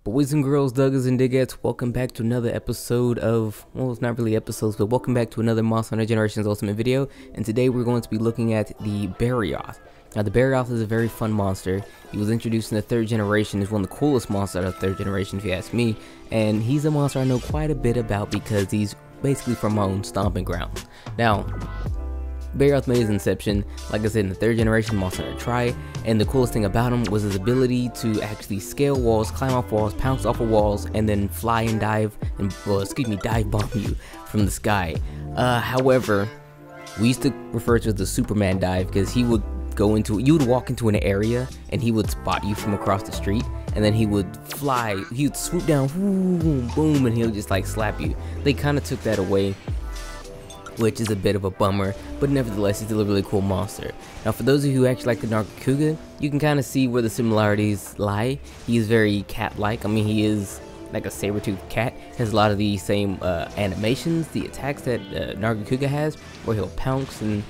Boys and girls, Duggars and Diggets, welcome back to another episode of, well, it's not really episodes, but welcome back to another Monster Hunter Generations Ultimate video. And today we're going to be looking at the Barioth. Now, the Barioth is a very fun monster. He was introduced in the 3rd generation. He's one of the coolest monsters out of the 3rd generation, if you ask me. And he's a monster I know quite a bit about because he's basically from my own stomping ground. Now, Barioth made his inception, like I said, in the 3rd generation Monster Hunter Tri, and the coolest thing about him was his ability to actually scale walls, climb off walls, pounce off of walls, and then fly and dive, and, dive bomb you from the sky. However, we used to refer to it as the Superman dive because he would you would walk into an area and he would spot you from across the street, and then he would fly, he would swoop down, boom, boom, and he'll just like slap you. They kind of took that away, which is a bit of a bummer, but nevertheless, he's still a really cool monster. Now, for those of you who actually like the Nargacuga, you can kind of see where the similarities lie. He is very cat-like. I mean, he is like a saber-toothed cat. Has a lot of the same animations, the attacks that Nargacuga has, where he'll pounce and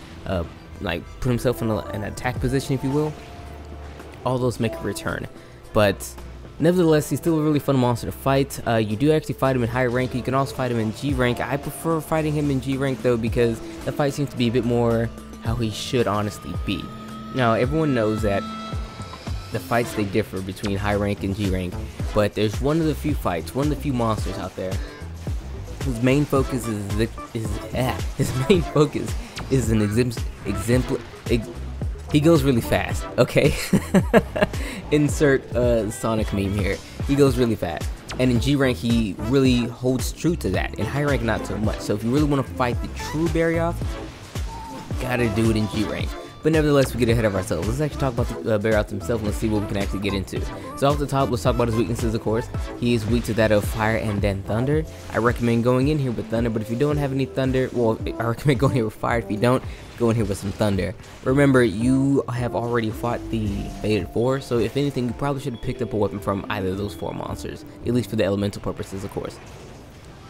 like put himself in an attack position, if you will. All those make a return, but nevertheless, he's still a really fun monster to fight. You do actually fight him in higher rank. You can also fight him in G rank. I prefer fighting him in G rank though, because the fight seems to be a bit more how he should honestly be. Now, everyone knows that the fights, they differ between high rank and G rank, but there's one of the few fights, one of the few monsters out there whose main focus is an exemplar. He goes really fast, okay? Insert Sonic meme here. He goes really fast. And in G rank, he really holds true to that. In high rank, not so much. So if you really want to fight the true Barioth, gotta do it in G rank. But nevertheless, we get ahead of ourselves. Let's actually talk about the Barioth himself, and let's see what we can actually get into. So off the top, let's talk about his weaknesses, of course. He is weak to that of fire and then thunder. I recommend going in here with thunder, but if you don't have any thunder, well, I recommend going here with fire. If you don't, go in here with some thunder. Remember, you have already fought the Faded 4, so if anything, you probably should have picked up a weapon from either of those 4 monsters, at least for the elemental purposes, of course.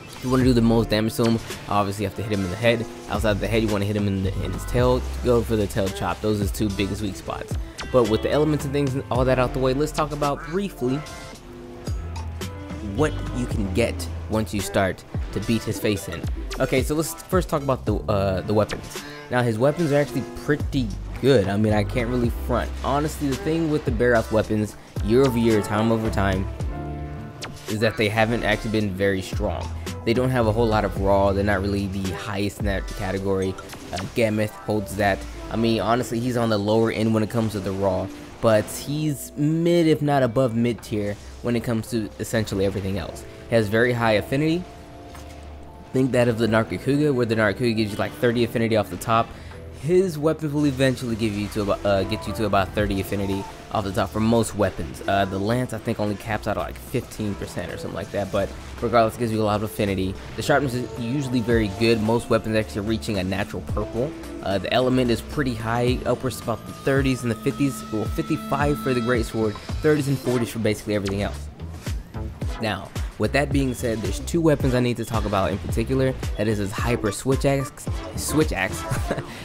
If you want to do the most damage to him, obviously you have to hit him in the head. Outside of the head, you want to hit him in his tail. Go for the tail chop. Those are his 2 biggest weak spots. But with the elements and things and all that out the way, let's talk about briefly what you can get once you start to beat his face in. Okay, so let's first talk about the weapons. Now, his weapons are actually pretty good. I mean, I can't really front. Honestly, the thing with the Barioth weapons, year over year, time over time, is that they haven't actually been very strong. They don't have a whole lot of raw. They're not really the highest in that category. Gameth holds that. I mean, honestly, he's on the lower end when it comes to the raw, but he's mid, if not above mid tier, when it comes to essentially everything else. He has very high affinity. Think that of the Nargacuga, where the Nargacuga gives you like 30 affinity off the top. His weapons will eventually give you to about, get you to about 30 affinity off the top for most weapons. The lance, I think, only caps out at like 15% or something like that, but regardless, it gives you a lot of affinity. The sharpness is usually very good. Most weapons actually reaching a natural purple. The element is pretty high, upwards to about the 30s and the 50s. Well, 55 for the greatsword, 30s and 40s for basically everything else. Now, with that being said, there's 2 weapons I need to talk about in particular. That is his Hyper Switch Axe,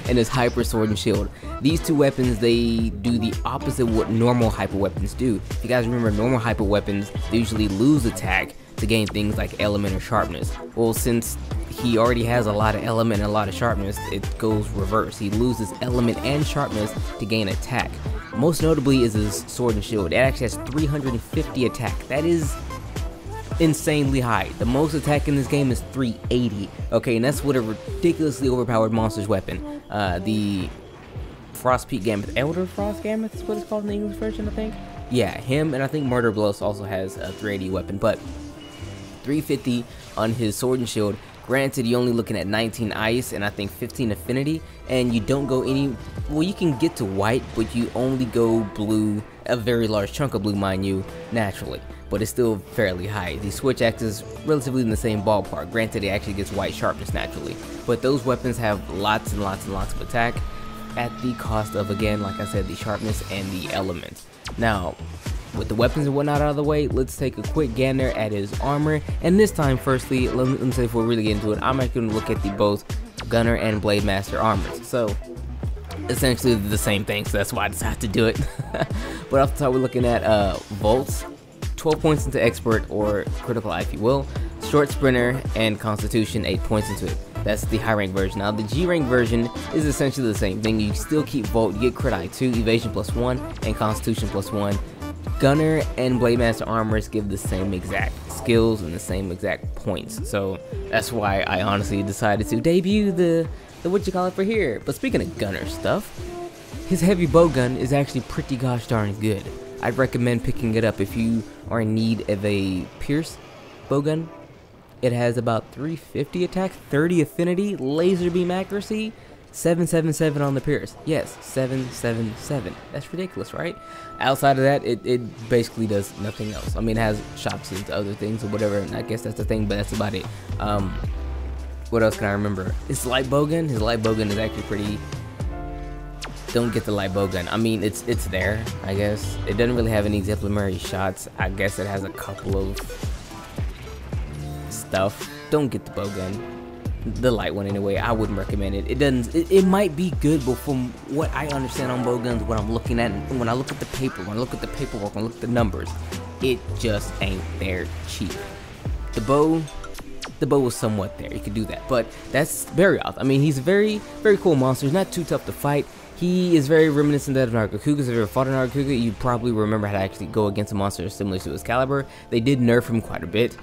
and his Hyper Sword and Shield. These 2 weapons, they do the opposite of what normal hyper weapons do. If you guys remember, normal hyper weapons, they usually lose attack to gain things like element or sharpness. Well, since he already has a lot of element and a lot of sharpness, it goes reverse. He loses element and sharpness to gain attack. Most notably is his Sword and Shield. It actually has 350 attack. That is insanely high. The most attack in this game is 380. Okay, and that's with a ridiculously overpowered monster's weapon. The Frostpeak Gameth, Elder Frost Gameth is what it's called in the English version, I think. Yeah, him, and I think Murder Blows also has a 380 weapon, but 350 on his Sword and Shield. Granted, you're only looking at 19 ice and I think 15 affinity, and you don't go any, well, you can get to white, but you only go blue, a very large chunk of blue, mind you, naturally, but it's still fairly high. The Switch Axe is relatively in the same ballpark. Granted, it actually gets white sharpness naturally, but those weapons have lots and lots and lots of attack at the cost of, again, like I said, the sharpness and the element. Now, with the weapons and whatnot out of the way, let's take a quick gander at his armor. And this time, firstly, let me say before we really get into it, I'm actually going to look at the both Gunner and Blade Master armors. So, essentially the same thing, so that's why I decided to do it. But off the top, we're looking at Volts, 12 points into expert or critical eye if you will, short sprinter, and constitution 8 points into it. That's the high rank version. Now the G rank version is essentially the same thing. You still keep Volt, you get crit eye 2, evasion +1, and constitution +1. Gunner and Blade Master Armors give the same exact skills and the same exact points. So that's why I honestly decided to debut the for here. But speaking of Gunner stuff, his heavy bowgun is actually pretty gosh darn good. I'd recommend picking it up if you are in need of a Pierce bowgun. It has about 350 attack, 30 affinity, laser beam accuracy, 777 on the Pierce. Yes, 777. That's ridiculous, right? Outside of that, it basically does nothing else. I mean, it has shots into other things or whatever, and I guess that's the thing, but that's about it. What else can I remember? His light bowgun. His light bowgun is actually pretty... Don't get the light bowgun. I mean, it's there, I guess. It doesn't really have any exemplary shots. I guess it has a couple of stuff. Don't get the bowgun. The light one anyway. I wouldn't recommend it. It might be good, but from what I understand on bowguns, what I'm looking at, and when I look at the paper, when I look at the paperwork, when I look at the numbers, it just ain't there cheap. The bow was somewhat there. You could do that, but that's Barioth. I mean, he's a very cool monster. He's not too tough to fight. He is very reminiscent of that of Nargacuga. If you ever fought a Nargacuga, you probably remember how to actually go against a monster similar to his caliber. They did nerf him quite a bit.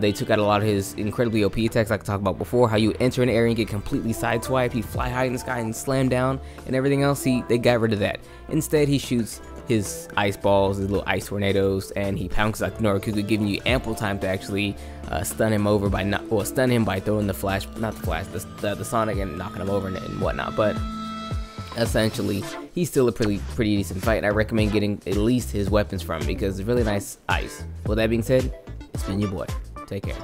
They took out a lot of his incredibly OP attacks, like I talked about before. How you enter an area and get completely sideswiped. He fly high in the sky and slam down, and everything else. They got rid of that. Instead, he shoots his ice balls, his little ice tornadoes, and he pounces like Nargacuga, giving you ample time to actually stun him over by stun him by throwing the flash, not the flash, the Sonic, and knocking him over and whatnot. But essentially, he's still a pretty decent fight, and I recommend getting at least his weapons from him because it's really nice ice. With that being said, it's been your boy. Take care.